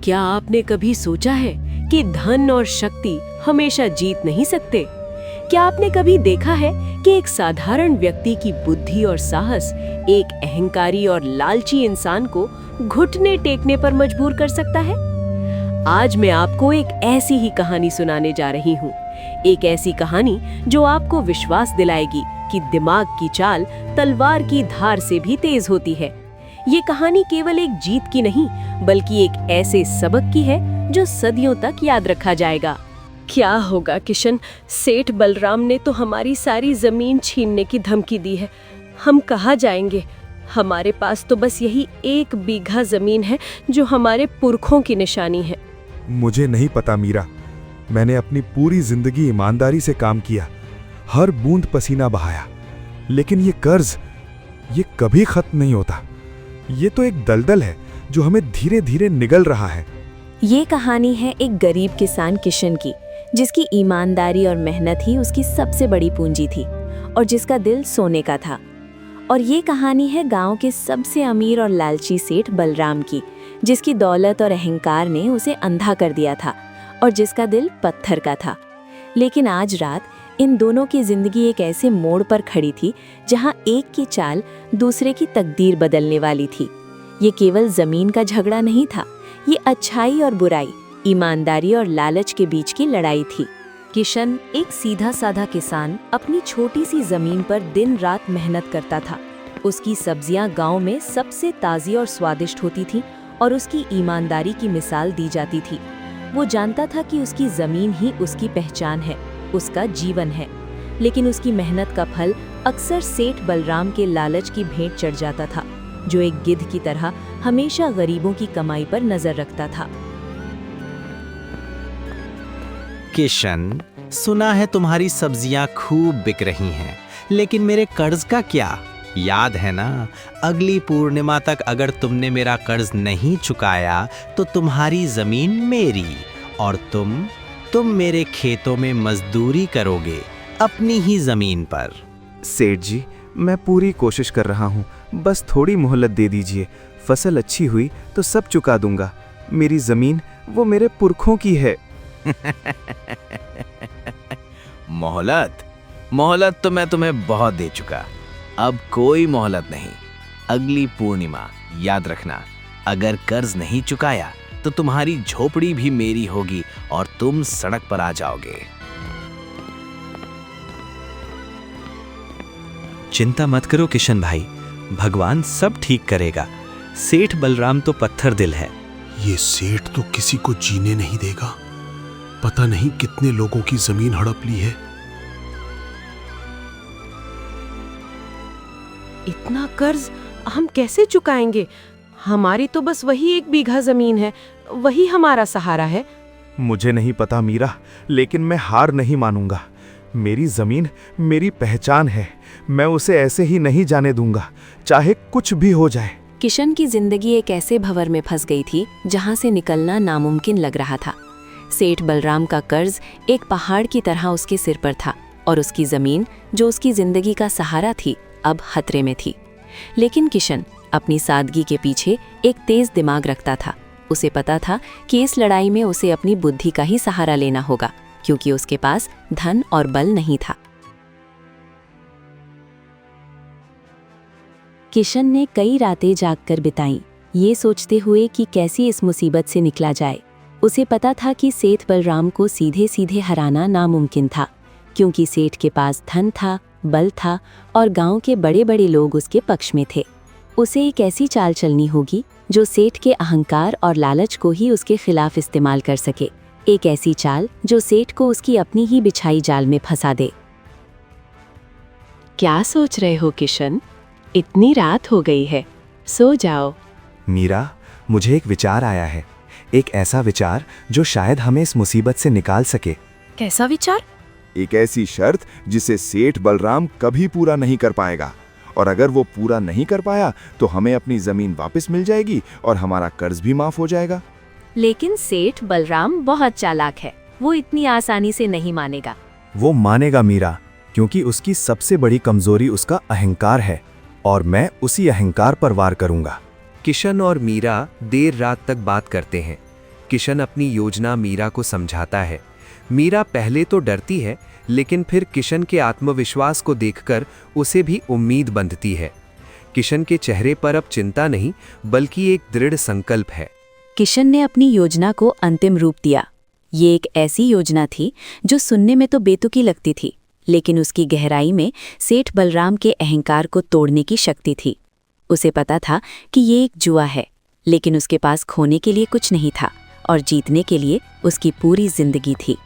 क्या आपने कभी सोचा है कि धन और शक्ति हमेशा जीत नहीं सकते? क्या आपने कभी देखा है कि एक साधारण व्यक्ति की बुद्धि और साहस एक अहंकारी और लालची इंसान को घुटने टेकने पर मजबूर कर सकता है? आज मैं आपको एक ऐसी ही कहानी सुनाने जा रही हूँ। एक ऐसी कहानी जो आपको विश्वास दिलाएगी कि दिमाग की चाल तलवार की धार से भी तेज होती है। ये कहानी केवल एक जीत की नहीं, बल्कि एक ऐसे सबक की है जो सदियों तक याद रखा जाएगा। क्या होगा किशन? सेठ बलराम ने तो हमारी सारी जमीन छीनने की धमकी दी है। हम कहाँ जाएंगे? हमारे पास तो बस यही 1 बीघा जमीन है जो हमारे पुरखों की निशानी है। मुझे नहीं पता मीरा, मैंने अपनी पूरी जिंदगी ईमानदारी से काम किया, हर बूंद पसीना बहाया, लेकिन ये कर्ज ये कभी खत्म नहीं होता। ये तो एक दलदल है जो हमें धीरे धीरे निगल रहा है। ये कहानी है एक गरीब किसान किशन की, जिसकी ईमानदारी और मेहनत ही उसकी सबसे बड़ी पूंजी थी और जिसका दिल सोने का था। और ये कहानी है गांव के सबसे अमीर और लालची सेठ बलराम की, जिसकी दौलत और अहंकार ने उसे अंधा कर दिया था और जिसका दिल पत्थर का था। लेकिन आज रात इन दोनों की जिंदगी एक ऐसे मोड़ पर खड़ी थी जहां एक की चाल दूसरे की तकदीर बदलने वाली थी। ये केवल जमीन का झगड़ा नहीं था, ये अच्छाई और बुराई, ईमानदारी और लालच के बीच की लड़ाई थी। किशन एक सीधा साधा किसान अपनी छोटी सी जमीन पर दिन रात मेहनत करता था। उसकी सब्जियां गांव में सबसे ताज़ी और स्वादिष्ट होती थी और उसकी ईमानदारी की मिसाल दी जाती थी। वो जानता था कि उसकी जमीन ही उसकी पहचान है, उसका जीवन है। लेकिन उसकी मेहनत का फल अक्सर सेठ बलराम के लालच की भेंट चढ़ जाता था, जो एक गिद्ध की तरह हमेशा गरीबों की कमाई पर नजर रखता था। किशन, सुना है तुम्हारी सब्जियां खूब बिक रही हैं, लेकिन मेरे कर्ज का क्या? याद है ना, अगली पूर्णिमा तक अगर तुमने मेरा कर्ज नहीं चुकाया तो तुम्हारी जमीन मेरी और तुम मेरे खेतों में मजदूरी करोगे, अपनी ही जमीन पर। सेठ जी, मैं पूरी कोशिश कर रहा हूँ, बस थोड़ी मोहलत दे दीजिए। फसल अच्छी हुई तो सब चुका दूंगा। मेरी जमीन वो मेरे पुरखों की है। मोहलत तो मैं तुम्हें बहुत दे चुका, अब कोई मोहलत नहीं। अगली पूर्णिमा याद रखना, अगर कर्ज नहीं चुकाया तो तुम्हारी झोपड़ी भी मेरी होगी और तुम सड़क पर आ जाओगे। चिंता मत करो किशन भाई, भगवान सब ठीक करेगा। सेठ बलराम तो पत्थर दिल है। ये सेठ तो किसी को जीने नहीं देगा। पता नहीं कितने लोगों की जमीन हड़प ली है। इतना कर्ज हम कैसे चुकाएंगे? हमारी तो बस वही 1 बीघा जमीन है, वही हमारा सहारा है। मुझे नहीं पता मीरा, लेकिन मैं हार नहीं मानूंगा। मेरी जमीन मेरी पहचान है, मैं उसे ऐसे ही नहीं जाने दूंगा, चाहे कुछ भी हो जाए। किशन की जिंदगी एक ऐसे भंवर में फंस गई थी जहां से निकलना नामुमकिन लग रहा था। सेठ बलराम का कर्ज एक पहाड़ की तरह उसके सिर पर था और उसकी जमीन, जो उसकी जिंदगी का सहारा थी, अब खतरे में थी। लेकिन किशन अपनी सादगी के पीछे एक तेज दिमाग रखता था। उसे पता था कि इस लड़ाई में उसे अपनी बुद्धि का ही सहारा लेना होगा, क्योंकि उसके पास धन और बल नहीं था। किशन ने कई रातें जागकर बिताईं, ये सोचते हुए कि कैसे इस मुसीबत से निकला जाए। उसे पता था कि सेठ बलराम को सीधे सीधे हराना नामुमकिन था, क्योंकि सेठ के पास धन था, बल था और गांव के बड़े बड़े लोग उसके पक्ष में थे। उसे एक ऐसी चाल चलनी होगी जो सेठ के अहंकार और लालच को ही उसके खिलाफ इस्तेमाल कर सके। एक ऐसी चाल जो सेठ को उसकी अपनी ही बिछाई जाल में फंसा दे। क्या सोच रहे हो किशन? इतनी रात हो गई है, सो जाओ। मीरा, मुझे एक विचार आया है, एक ऐसा विचार जो शायद हमें इस मुसीबत से निकाल सके। कैसा विचार? एक ऐसी शर्त जिसे सेठ बलराम कभी पूरा नहीं कर पाएगा, और अगर वो पूरा नहीं कर पाया तो हमें अपनी जमीन वापस मिल जाएगी और हमारा कर्ज भी माफ हो जाएगा। लेकिन सेठ बलराम बहुत चालाक है, वो इतनी आसानी से नहीं मानेगा। वो मानेगा मीरा, क्योंकि उसकी सबसे बड़ी कमजोरी उसका अहंकार है और मैं उसी अहंकार पर वार करूंगा। किशन और मीरा देर रात तक बात करते हैं। किशन अपनी योजना मीरा को समझाता है। मीरा पहले तो डरती है, लेकिन फिर किशन के आत्मविश्वास को देखकर उसे भी उम्मीद बंधती है। किशन के चेहरे पर अब चिंता नहीं, बल्कि एक दृढ़ संकल्प है। किशन ने अपनी योजना को अंतिम रूप दिया। ये एक ऐसी योजना थी जो सुनने में तो बेतुकी लगती थी, लेकिन उसकी गहराई में सेठ बलराम के अहंकार को तोड़ने की शक्ति थी। उसे पता था कि ये एक जुआ है, लेकिन उसके पास खोने के लिए कुछ नहीं था और जीतने के लिए उसकी पूरी जिंदगी थी।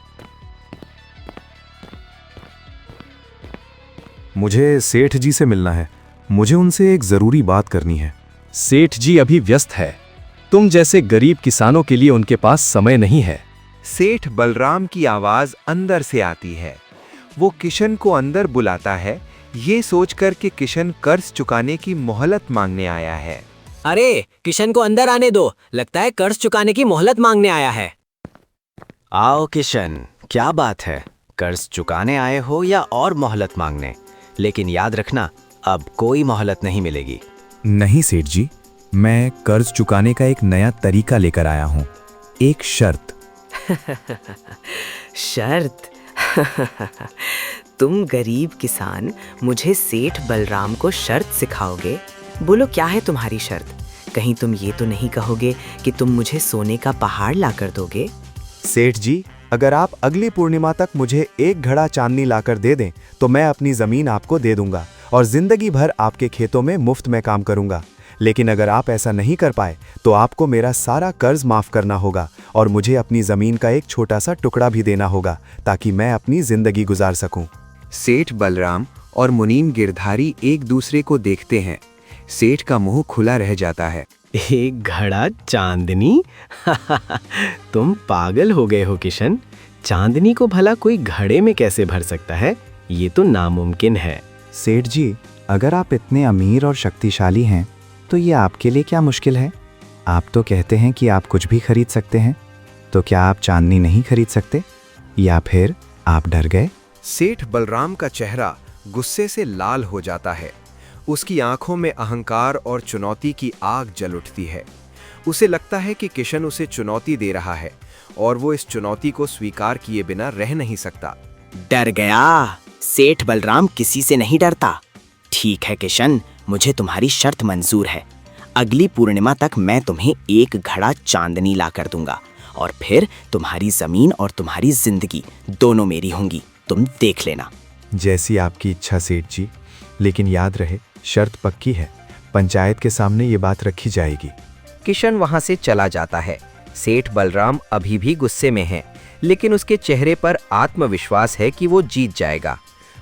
मुझे सेठ जी से मिलना है। मुझे उनसे एक जरूरी बात करनी है। सेठ जी अभी व्यस्त है। तुम जैसे गरीब किसानों के लिए उनके पास समय नहीं है। सेठ बलराम की आवाज अंदर से आती है। वो किशन को अंदर बुलाता है, ये सोचकर कि किशन कर्ज चुकाने की मोहलत मांगने आया है। अरे किशन को अंदर आने दो, लगता है कर्ज चुकाने की मोहलत मांगने आया है। आओ किशन, क्या बात है? कर्ज चुकाने आए हो या और मोहलत मांगने? लेकिन याद रखना, अब कोई मोहलत नहीं मिलेगी। नहीं सेठ जी, मैं कर्ज चुकाने का एक नया तरीका लेकर आया हूँ। एक शर्त। शर्त? तुम गरीब किसान मुझे सेठ बलराम को शर्त सिखाओगे? बोलो क्या है तुम्हारी शर्त? कहीं तुम ये तो नहीं कहोगे कि तुम मुझे सोने का पहाड़ लाकर दोगे? सेठ जी, अगर आप अगली पूर्णिमा तक मुझे एक घड़ा चांदनी लाकर दे दें तो मैं अपनी जमीन आपको दे दूंगा और जिंदगी भर आपके खेतों में मुफ्त में काम करूंगा। लेकिन अगर आप ऐसा नहीं कर पाए तो आपको मेरा सारा कर्ज माफ करना होगा और मुझे अपनी जमीन का एक छोटा सा टुकड़ा भी देना होगा ताकि मैं अपनी जिंदगी गुजार सकूं। सेठ बलराम और मुनीम गिरधारी एक दूसरे को देखते हैं। सेठ का मुंह खुला रह जाता है। एक घड़ा चांदनी? तुम पागल हो गए हो किशन। चांदनी को भला कोई घड़े में कैसे भर सकता है? ये तो नामुमकिन है। सेठ जी, अगर आप इतने अमीर और शक्तिशाली हैं तो ये आपके लिए क्या मुश्किल है? आप तो कहते हैं कि आप कुछ भी खरीद सकते हैं, तो क्या आप चांदनी नहीं खरीद सकते? या फिर आप डर गए? सेठ बलराम का चेहरा गुस्से से लाल हो जाता है। उसकी आंखों में अहंकार और चुनौती की आग जल उठती है। उसे लगता है कि किशन उसे चुनौती दे रहा है और वो इस चुनौती को स्वीकार किए बिना रह नहीं सकता। डर गया? सेठ बलराम किसी से नहीं डरता। ठीक है किशन, मुझे तुम्हारी शर्त मंजूर है। अगली पूर्णिमा तक मैं तुम्हें एक घड़ा चांदनी ला कर दूंगा और फिर तुम्हारी जमीन और तुम्हारी जिंदगी दोनों मेरी होंगी। तुम देख लेना। जैसी आपकी इच्छा सेठ जी, लेकिन याद रहे शर्त पक्की है। पंचायत के सामने ये बात रखी जाएगी। किशन वहां से चला जाता है। सेठ बलराम अभी भी गुस्से में है, लेकिन उसके चेहरे पर आत्मविश्वास है कि वो जीत जाएगा।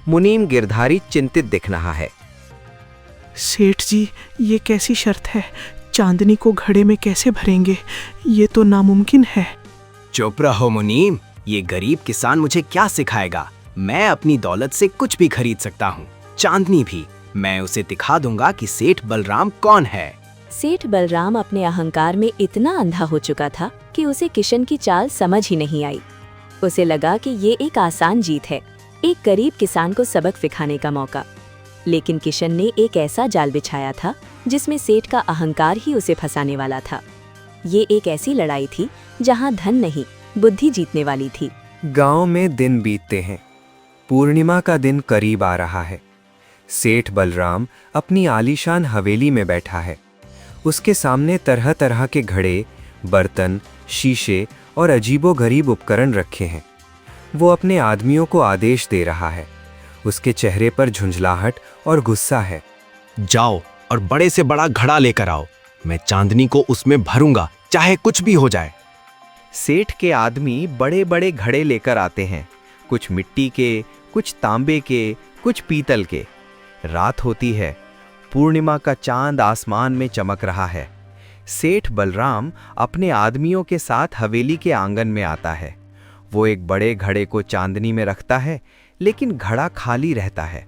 मुनीम गिरधारी चिंतित दिख रहा है। सेठ जी, ये कैसी शर्त है? चांदनी को घड़े में कैसे भरेंगे? ये तो नामुमकिन है। चुप रहो मुनीम, ये गरीब किसान मुझे क्या सिखाएगा? मैं अपनी दौलत से कुछ भी खरीद सकता हूँ, चांदनी भी। मैं उसे दिखा दूंगा कि सेठ बलराम कौन है। सेठ बलराम अपने अहंकार में इतना अंधा हो चुका था कि उसे किशन की चाल समझ ही नहीं आई। उसे लगा कि ये एक आसान जीत है, एक गरीब किसान को सबक सिखाने का मौका। लेकिन किशन ने एक ऐसा जाल बिछाया था जिसमें सेठ का अहंकार ही उसे फंसाने वाला था। ये एक ऐसी लड़ाई थी जहां धन नहीं, बुद्धि जीतने वाली थी। गांव में दिन बीतते हैं। पूर्णिमा का दिन करीब आ रहा है। सेठ बलराम अपनी आलीशान हवेली में बैठा है। उसके सामने तरह तरह के घड़े, बर्तन, शीशे और अजीबोगरीब उपकरण रखे हैं। वो अपने आदमियों को आदेश दे रहा है। उसके चेहरे पर झुंझलाहट और गुस्सा है। जाओ और बड़े से बड़ा घड़ा लेकर आओ। मैं चांदनी को उसमें भरूंगा, चाहे कुछ भी हो जाए। सेठ के आदमी बड़े बड़े घड़े लेकर आते हैं, कुछ मिट्टी के, कुछ तांबे के, कुछ पीतल के। रात होती है। पूर्णिमा का चांद आसमान में चमक रहा है। सेठ बलराम अपने आदमियों के साथ हवेली के आंगन में आता है। वो एक बड़े घड़े को चांदनी में रखता है, लेकिन घड़ा खाली रहता है।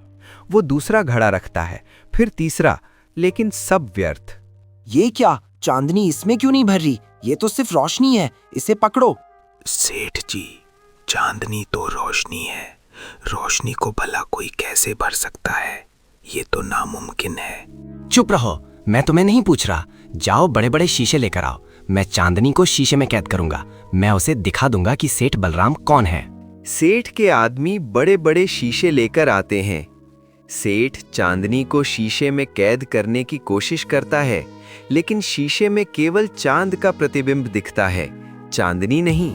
वो दूसरा घड़ा रखता है, फिर तीसरा, लेकिन सब व्यर्थ। ये क्या? चांदनी इसमें क्यों नहीं भर रही? ये तो सिर्फ रोशनी है, इसे पकड़ो। सेठ जी, चांदनी तो रोशनी है। रोशनी को भला कोई कैसे भर सकता है? ये तो नामुमकिन है। चुप रहो, मैं तुम्हें नहीं पूछ रहा। जाओ बड़े बड़े शीशे लेकर आओ। मैं चांदनी को शीशे में कैद करूंगा। मैं उसे दिखा दूंगा कि सेठ बलराम कौन है। सेठ के आदमी बड़े बड़े शीशे लेकर आते हैं। सेठ चांदनी को शीशे में कैद करने की कोशिश करता है, लेकिन शीशे में केवल चांद का प्रतिबिंब दिखता है, चांदनी नहीं।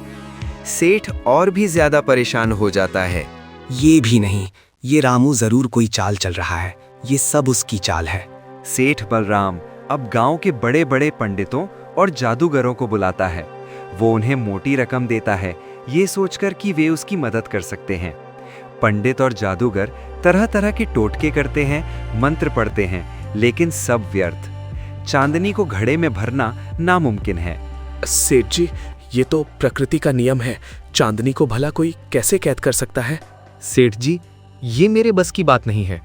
सेठ और भी ज्यादा परेशान हो जाता है। ये भी नहीं, ये रामू जरूर कोई चाल चल रहा है। ये सब उसकी चाल है। सेठ बलराम अब गांव के बड़े बड़े पंडितों और जादूगरों को बुलाता है। वो उन्हें मोटी रकम देता है, ये सोचकर कि वे उसकी मदद कर सकते हैं। पंडित और जादूगर तरह तरह के टोटके करते हैं, मंत्र पढ़ते हैं, लेकिन सब व्यर्थ। चांदनी को घड़े में भरना नामुमकिन है। सेठ जी, ये तो प्रकृति का नियम है। चांदनी को भला कोई कैसे कैद कर सकता है? सेठ जी, ये मेरे बस की बात नहीं है।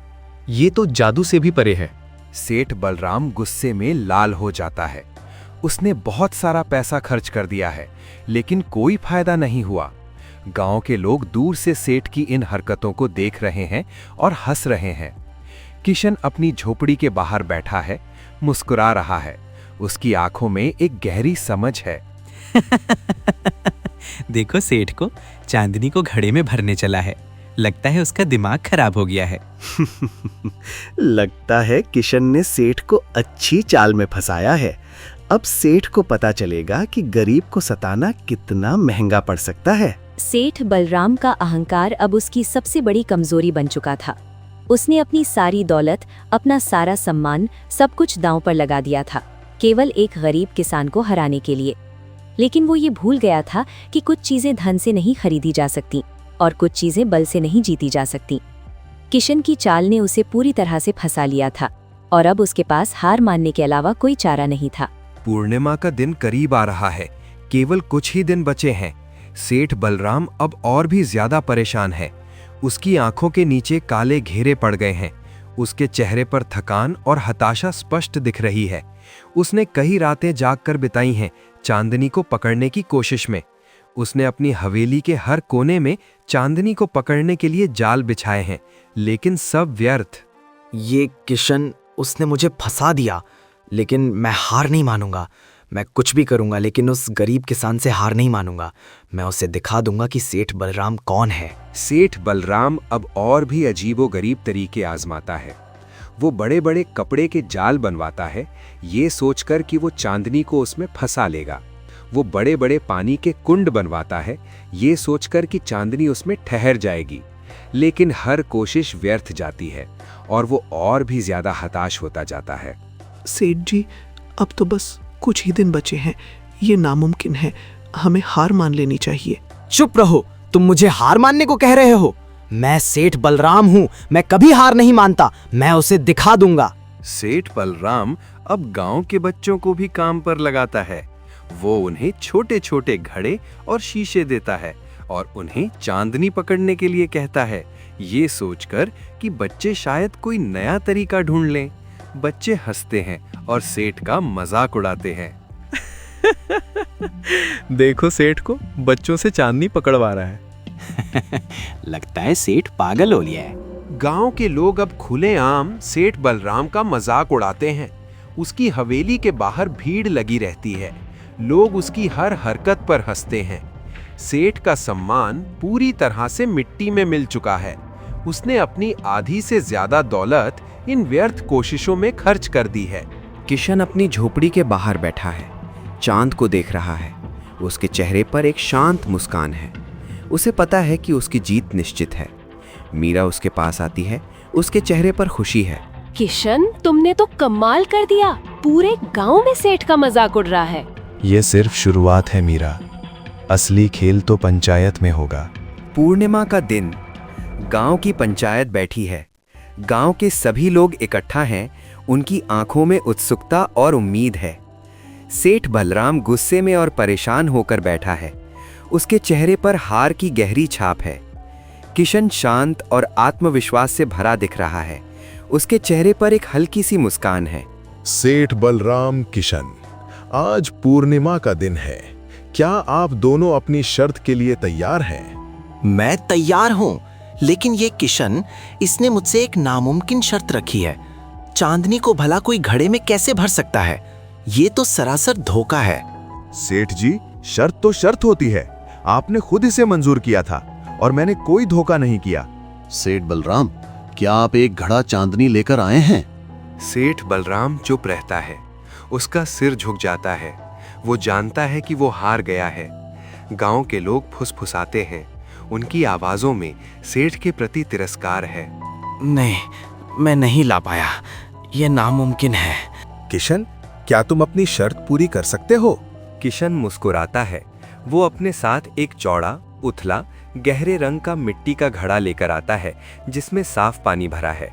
ये तो जादू से भी परे है। सेठ बलराम गुस्से में लाल हो जाता है। उसने बहुत सारा पैसा खर्च कर दिया है, लेकिन कोई फायदा नहीं हुआ। गांव के लोग दूर से सेठ की इन हरकतों को देख रहे हैं और हंस रहे हैं। किशन अपनी झोपड़ी के बाहर बैठा है, मुस्कुरा रहा है। उसकी आंखों में एक गहरी समझ है। देखो सेठ को चांदनी को घड़े में भरने चला है। लगता है उसका दिमाग खराब हो गया है। लगता है किशन ने सेठ को अच्छी चाल में फंसाया है। अब सेठ को पता चलेगा कि गरीब को सताना कितना महंगा पड़ सकता है। सेठ बलराम का अहंकार अब उसकी सबसे बड़ी कमजोरी बन चुका था। उसने अपनी सारी दौलत, अपना सारा सम्मान, सब कुछ दांव पर लगा दिया था, केवल एक गरीब किसान को हराने के लिए। लेकिन वो ये भूल गया था कि कुछ चीजें धन से नहीं खरीदी जा सकती और कुछ चीजें बल से नहीं जीती जा सकती। किशन की चाल ने उसे पूरी तरह से फंसा लिया था और अब उसके पास हार मानने के अलावा कोई चारा नहीं था। पूर्णिमा का दिन करीब आ रहा है। केवल कुछ ही दिन बचे हैं। सेठ बलराम अब और भी ज्यादा परेशान है। उसकी आंखों के नीचे काले घेरे पड़ गए हैं। उसके चेहरे पर थकान और हताशा स्पष्ट दिख रही है। उसने कई रातें जागकर बिताई हैं चांदनी को पकड़ने की कोशिश में। उसने अपनी हवेली के हर कोने में चांदनी को पकड़ने के लिए जाल बिछाए हैं, लेकिन सब व्यर्थ। ये किशन, उसने मुझे फंसा दिया, लेकिन मैं हार नहीं मानूंगा। मैं कुछ भी करूंगा, लेकिन उस गरीब किसान से हार नहीं मानूंगा। मैं उसे दिखा दूंगा कि सेठ बलराम कौन है। सेठ बलराम अब और भी अजीबोगरीब तरीके आजमाता है। वो बड़े बड़े कपड़े के जाल बनवाता है, ये सोचकर कि वो चांदनी को उसमें फंसा लेगा। वो बड़े बड़े पानी के कुंड बनवाता है, ये सोचकर कि चांदनी उसमें ठहर जाएगी। लेकिन हर कोशिश व्यर्थ जाती है और वो और भी ज्यादा हताश होता जाता है। सेठ जी, अब तो बस कुछ ही दिन बचे हैं। ये नामुमकिन है। हमें हार मान लेनी चाहिए। चुप रहो, तुम मुझे हार मानने को कह रहे हो? मैं सेठ बलराम हूँ, मैं कभी हार नहीं मानता। मैं उसे दिखा दूंगा। सेठ बलराम अब गांव के बच्चों को भी काम पर लगाता है। वो उन्हें छोटे छोटे घड़े और शीशे देता है और उन्हें चांदनी पकड़ने के लिए कहता है, ये सोचकर कि बच्चे शायद कोई नया तरीका ढूंढ लें। बच्चे हंसते हैं और सेठ का मजाक उड़ाते हैं। देखो सेठ को बच्चों से चांदनी पकड़वा रहा है। लगता है सेठ पागल हो गया है। गांव के लोग अब खुलेआम सेठ बलराम का मजाक उड़ाते हैं। उसकी हवेली के बाहर भीड़ लगी रहती है। लोग उसकी हर हरकत पर हंसते हैं। सेठ का सम्मान पूरी तरह से मिट्टी में मिल चुका है। उसने अपनी आधी से ज्यादा दौलत इन व्यर्थ कोशिशों में खर्च कर दी है। किशन अपनी झोपड़ी के बाहर बैठा है, चांद को देख रहा है। उसके चेहरे पर एक शांत मुस्कान है। उसे पता है कि उसकी जीत निश्चित है। मीरा उसके पास आती है, उसके चेहरे पर खुशी है। किशन, तुमने तो कमाल कर दिया। पूरे गांव में सेठ का मजाक उड़ रहा है। ये सिर्फ शुरुआत है मीरा, असली खेल तो पंचायत में होगा। पूर्णिमा का दिन, गांव की पंचायत बैठी है। गांव के सभी लोग इकट्ठा हैं। उनकी आंखों में उत्सुकता और उम्मीद है। सेठ बलराम गुस्से में और परेशान होकर बैठा है। उसके चेहरे पर हार की गहरी छाप है। किशन शांत और आत्मविश्वास से भरा दिख रहा है। उसके चेहरे पर एक हल्की सी मुस्कान है। सेठ बलराम, किशन, आज पूर्णिमा का दिन है। क्या आप दोनों अपनी शर्त के लिए तैयार हैं? मैं तैयार हूं, लेकिन ये किशन, इसने मुझसे एक नामुमकिन शर्त रखी है। चांदनी को भला कोई घड़े में कैसे भर सकता है? ये तो सरासर धोखा है। सेठ जी, शर्त तो शर्त होती है। आपने खुद इसे मंजूर किया था और मैंने कोई धोखा नहीं किया। सेठ बलराम, क्या आप एक घड़ा चांदनी लेकर आए हैं? सेठ बलराम चुप रहता है। उसका सिर झुक जाता है। वो जानता है कि वो हार गया है। गांव के लोग फुसफुसाते हैं। उनकी आवाजों में सेठ के प्रति तिरस्कार है। नहीं, मैं नहीं ला पाया, ये नामुमकिन है। किशन, क्या तुम अपनी शर्त पूरी कर सकते हो? किशन मुस्कुराता है। वो अपने साथ एक चौड़ा, उथला, गहरे रंग का मिट्टी का घड़ा लेकर आता है जिसमें साफ पानी भरा है।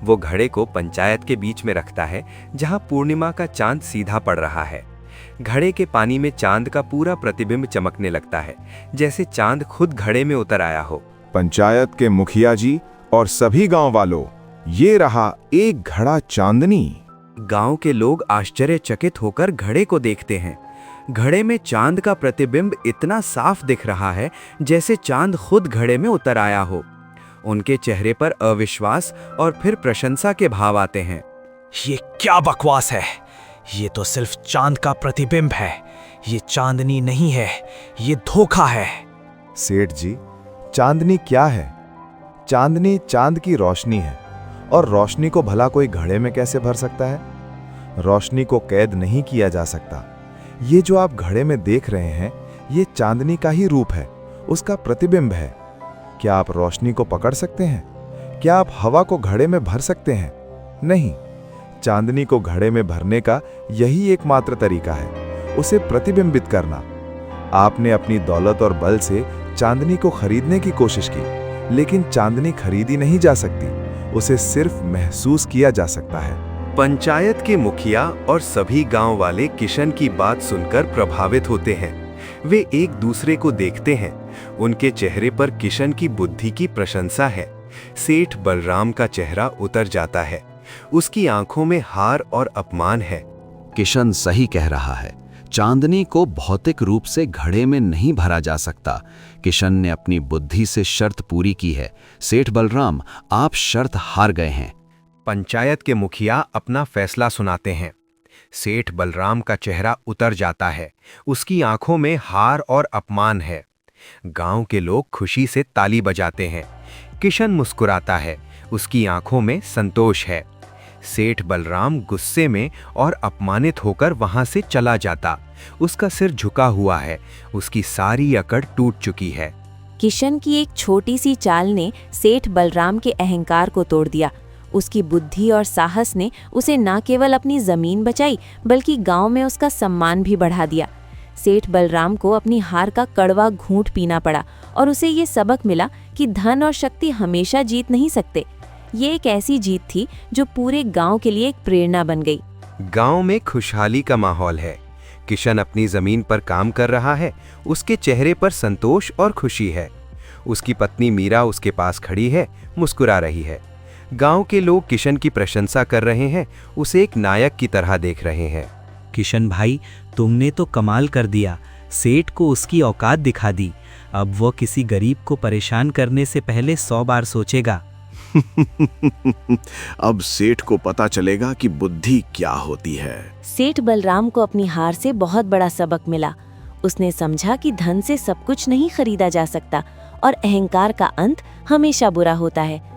वो घड़े को पंचायत के बीच में रखता है जहां पूर्णिमा का चांद सीधा पड़ रहा है। घड़े के पानी में चांद का पूरा प्रतिबिंब चमकने लगता है, जैसे चांद खुद घड़े में उतर आया हो। पंचायत के मुखिया जी और सभी गांव वालों, ये रहा एक घड़ा चांदनी। गांव के लोग आश्चर्यचकित होकर घड़े को देखते हैं। घड़े में चांद का प्रतिबिंब इतना साफ दिख रहा है जैसे चांद खुद घड़े में उतर आया हो। उनके चेहरे पर अविश्वास और फिर प्रशंसा के भाव आते हैं। ये क्या बकवास है? ये तो सिर्फ चांद का प्रतिबिंब है। ये चांदनी नहीं है, ये धोखा है। सेठ जी, चांदनी क्या है? चांदनी चांद की रोशनी है, और रोशनी को भला कोई घड़े में कैसे भर सकता है? रोशनी को कैद नहीं किया जा सकता। ये जो आप घड़े में देख रहे हैं, ये चांदनी का ही रूप है, उसका प्रतिबिंब है। क्या आप रोशनी को पकड़ सकते हैं? क्या आप हवा को घड़े में भर सकते हैं? नहीं। चांदनी को घड़े में भरने का यही एकमात्र तरीका है, उसे प्रतिबिंबित करना। आपने अपनी दौलत और बल से चांदनी को खरीदने की कोशिश की, लेकिन चांदनी खरीदी नहीं जा सकती, उसे सिर्फ महसूस किया जा सकता है। पंचायत के मुखिया और सभी गांव वाले किशन की बात सुनकर प्रभावित होते हैं। वे एक दूसरे को देखते हैं। उनके चेहरे पर किशन की बुद्धि की प्रशंसा है। सेठ बलराम का चेहरा उतर जाता है। उसकी आंखों में हार और अपमान है। किशन सही कह रहा है। चांदनी को भौतिक रूप से घड़े में नहीं भरा जा सकता। किशन ने अपनी बुद्धि से शर्त पूरी की है। सेठ बलराम, आप शर्त हार गए हैं। पंचायत के मुखिया अपना फैसला सुनाते हैं। सेठ बलराम का चेहरा उतर जाता है। उसकी आंखों में हार और अपमान है। गांव के लोग खुशी से ताली बजाते हैं। किशन मुस्कुराता है। उसकी आंखों में संतोष है। सेठ बलराम गुस्से में और अपमानित होकर वहां से चला जाता। उसका सिर झुका हुआ है। उसकी सारी अकड़ टूट चुकी है। किशन की एक छोटी सी चाल ने सेठ बलराम के अहंकार को तोड़ दिया। उसकी बुद्धि और साहस ने उसे न केवल अपनी जमीन बचाई, बल्कि गांव में उसका सम्मान भी बढ़ा दिया। सेठ बलराम को अपनी हार का कड़वा घूंट पीना पड़ा और उसे ये सबक मिला कि धन और शक्ति हमेशा जीत नहीं सकते। ये एक ऐसी जीत थी जो पूरे गांव के लिए एक प्रेरणा बन गई। गांव में खुशहाली का माहौल है। किशन अपनी जमीन पर काम कर रहा है। उसके चेहरे पर संतोष और खुशी है। उसकी पत्नी मीरा उसके पास खड़ी है, मुस्कुरा रही है। गांव के लोग किशन की प्रशंसा कर रहे हैं, उसे एक नायक की तरह देख रहे हैं। किशन भाई, तुमने तो कमाल कर दिया। सेठ को उसकी औकात दिखा दी। अब वो किसी गरीब को परेशान करने से पहले 100 बार सोचेगा। अब सेठ को पता चलेगा कि बुद्धि क्या होती है। सेठ बलराम को अपनी हार से बहुत बड़ा सबक मिला। उसने समझा कि धन से सब कुछ नहीं खरीदा जा सकता और अहंकार का अंत हमेशा बुरा होता है।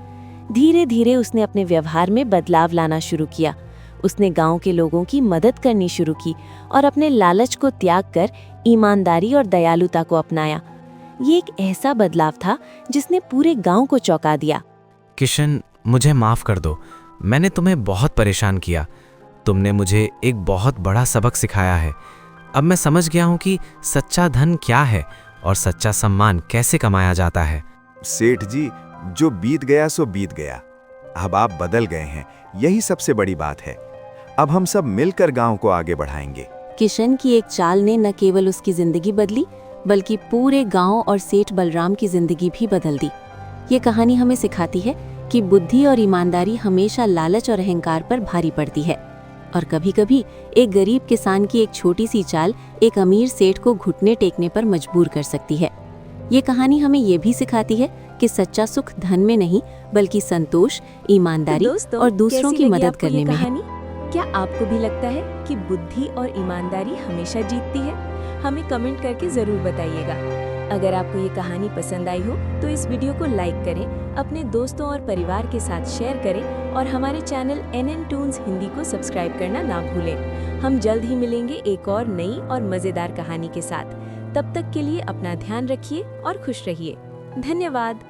धीरे धीरे उसने अपने व्यवहार में बदलाव लाना शुरू किया। उसने गांव के लोगों की मदद करनी शुरू की और अपने लालच को त्याग कर ईमानदारी और दयालुता को अपनाया। ये एक ऐसा बदलाव था जिसने पूरे गांव को चौंका दिया। किशन, मुझे माफ कर दो। मैंने तुम्हें बहुत परेशान किया। तुमने मुझे एक बहुत बड़ा सबक सिखाया है। अब मैं समझ गया हूँ कि सच्चा धन क्या है और सच्चा सम्मान कैसे कमाया जाता है। सेठ जी, जो बीत गया सो बीत गया। अब आप बदल गए हैं, यही सबसे बड़ी बात है। अब हम सब मिलकर गांव को आगे बढ़ाएंगे। किशन की एक चाल ने न केवल उसकी जिंदगी बदली, बल्कि पूरे गांव और सेठ बलराम की जिंदगी भी बदल दी। ये कहानी हमें सिखाती है कि बुद्धि और ईमानदारी हमेशा लालच और अहंकार पर भारी पड़ती है, और कभी-कभी एक गरीब किसान की एक छोटी सी चाल एक अमीर सेठ को घुटने टेकने पर मजबूर कर सकती है। ये कहानी हमें ये भी सिखाती है कि सच्चा सुख धन में नहीं, बल्कि संतोष, ईमानदारी और दूसरों की मदद करने में है। क्या आपको भी लगता है कि बुद्धि और ईमानदारी हमेशा जीतती है? हमें कमेंट करके ज़रूर बताइएगा। अगर आपको ये कहानी पसंद आई हो तो इस वीडियो को लाइक करें, अपने दोस्तों और परिवार के साथ शेयर करें और हमारे चैनल NN टून्स हिंदी को सब्सक्राइब करना ना भूलें। हम जल्द ही मिलेंगे एक और नई और मज़ेदार कहानी के साथ। तब तक के लिए अपना ध्यान रखिए और खुश रहिए। धन्यवाद।